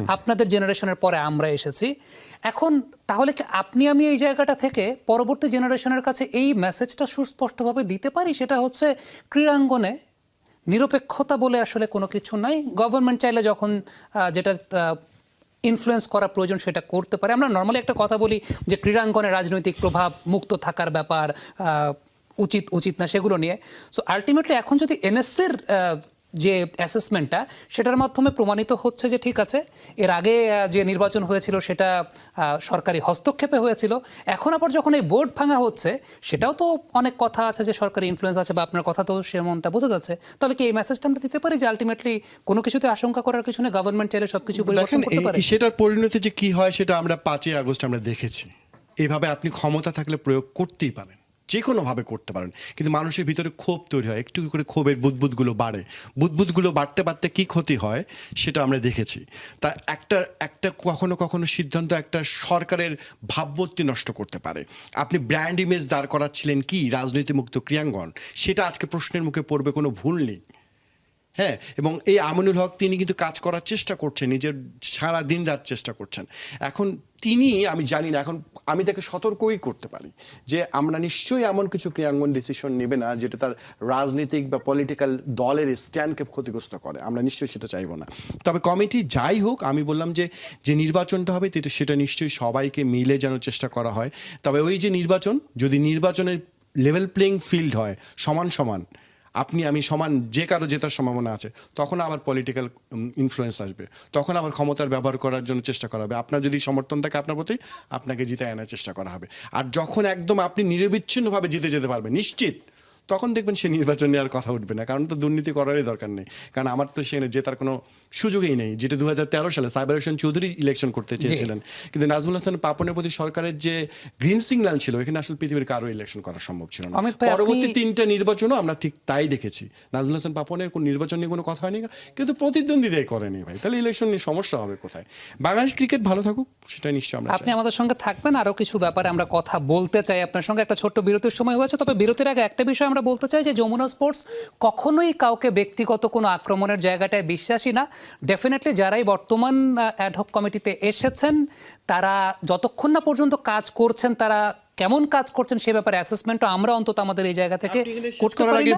আপনাদের জেনারেশনের পরে আমরা এসেছি এখন তাহলে কি আপনি আমি এই জায়গাটা থেকে পরবর্তী জেনারেশনের কাছে এই মেসেজটা সুস্পষ্টভাবে দিতে পারি সেটা হচ্ছে ক্রীড়াঙ্গনে নিরপেক্ষতা বলে আসলে কোনো কিছু নাই গভর্নমেন্ট চাইলে যখন যেটা ইনফ্লুয়েন্স করা প্রয়োজন সেটা করতে পারে আমরা নর্মালি একটা কথা বলি যে ক্রীড়াঙ্গনে রাজনৈতিক প্রভাব মুক্ত থাকার ব্যাপার উচিত উচিত না সেগুলো নিয়ে সো আলটিমেটলি এখন যদি এনএসসির যে অ্যাসেসমেন্টটা সেটার মাধ্যমে প্রমাণিত হচ্ছে যে ঠিক আছে এর আগে যে নির্বাচন হয়েছিল সেটা সরকারি হস্তক্ষেপে হয়েছিল এখন আবার যখন এই বোর্ড ভাঙা হচ্ছে সেটাও তো অনেক কথা আছে যে সরকারি ইনফ্লুয়েন্স আছে বা আপনার কথা তো সেমনটা বোঝা যাচ্ছে তাহলে কি এই মেসেজটা আমরা দিতে পারি যে আলটিমেটলি কোনো কিছুতে আশঙ্কা করার কিছু নেই গভর্নমেন্ট চাইলে সবকিছু পরিবর্তন করতে পারে সেটার পরিণতি যে কি হয় সেটা আমরা 5ই আগস্ট আমরা দেখেছি এইভাবে আপনি ক্ষমতা থাকলে প্রয়োগ করতেই পারেন যে কোনোভাবে করতে পারেন কিন্তু মানুষের ভিতরে ক্ষোভ তৈরি হয় একটু করে ক্ষোভের বুদবুদগুলো বাড়ে বুদবুদগুলো বাড়তে বাড়তে কী ক্ষতি হয় সেটা আমরা দেখেছি তা একটা কখনো কখনো সিদ্ধান্ত একটা সরকারের ভাবমূর্তি নষ্ট করতে পারে আপনি ব্র্যান্ড ইমেজ দাঁড় করাচ্ছিলেন কি রাজনীতিমুক্ত ক্রীড়াঙ্গন সেটা আজকে প্রশ্নের মুখে পড়বে কোনো ভুল নেই হ্যাঁ এবং এই আমিনুল হক তিনি কিন্তু কাজ করার চেষ্টা করছেন নিজের সারা দিন রাত চেষ্টা করছেন এখন তিনি আমি জানি না এখন আমি তাকে সতর্কই করতে পারি যে আমরা নিশ্চয়ই এমন কিছু ক্রিয়াঙ্গন ডিসিশন নেবে না যেটা তার রাজনৈতিক বা পলিটিক্যাল দলের স্ট্যান্ডকে ক্ষতিগ্রস্ত করে আমরা নিশ্চয়ই সেটা চাইবো না তবে কমিটি যাই হোক আমি বললাম যে নির্বাচনটা হবে সেটা নিশ্চয়ই সবাইকে মিলে যেন চেষ্টা করা হয় তবে ওই যে নির্বাচন যদি নির্বাচনের লেভেল প্লেইং ফিল্ড হয় সমান সমান আপনি আমি সমান যে কারো জেতার সম্ভাবনা আছে তখন আবার পলিটিক্যাল ইনফ্লুয়েন্স আসবে তখন আবার ক্ষমতার ব্যবহার করার জন্য চেষ্টা করা হবে আপনার যদি সমর্থন থাকে আপনার প্রতি আপনাকে জিতে আনার চেষ্টা করা হবে আর যখন একদম আপনি নিরবিচ্ছিন্নভাবে জিতে যেতে পারবেন নিশ্চিত তখন দেখবেন সে নির্বাচন নেওয়ার কথা উঠবে না কারণ তো দুর্নীতি করারই দরকার নেই কারণ আমার তো সেখানে জেতার কোনো সুযোগই নেই যেটা 2013 সালে সাইবার হোসেন চৌধুরী ইলেকশন করতে চেয়েছিলেন কিন্তু নাজমুল হাসান পাপনের প্রতি সরকারের যে গ্রিন সিগন্যাল ছিল এখানে আসলে পৃথিবীর কারো ইলেকশন করা সম্ভব ছিল না পরবর্তী 3টা নির্বাচনও আমরা ঠিক তাই দেখেছি নাজমুল হাসান পাপনের কোন নির্বাচন নিয়ে কোনো কথা হয়নি কিন্তু প্রতিদ্বন্দ্বিতাই করেনি ভাই তাহলে ইলেকশন নিয়ে সমস্যা হবে কোথায় বাংলাদেশ ক্রিকেট ভালো থাকুক সেটা নিশ্চয়ই আমরা আপনি আমাদের সঙ্গে থাকবেন আরও কিছু ব্যাপারে আমরা কথা বলতে চাই আপনার সঙ্গে একটা ছোট্ট বিরতির সময় হয়েছে তবে বিরতির আগে একটা বিষয় আমরা বলতে চাই যে যমুনা স্পোর্টস কখনোই কাউকে ব্যক্তিগত কোনো আক্রমণের জায়গাটায় বিশ্বাসী না ডেফিনেটলি যারাই বর্তমান অ্যাডহক কমিটিতে এসেছেন তারা যতক্ষণ না পর্যন্ত কাজ করছেন তারা কেমন কাজ করছেন সে ব্যাপারে অ্যাসেসমেন্টও আমরা অন্তত আমাদের এই জায়গা থেকে করতে পারি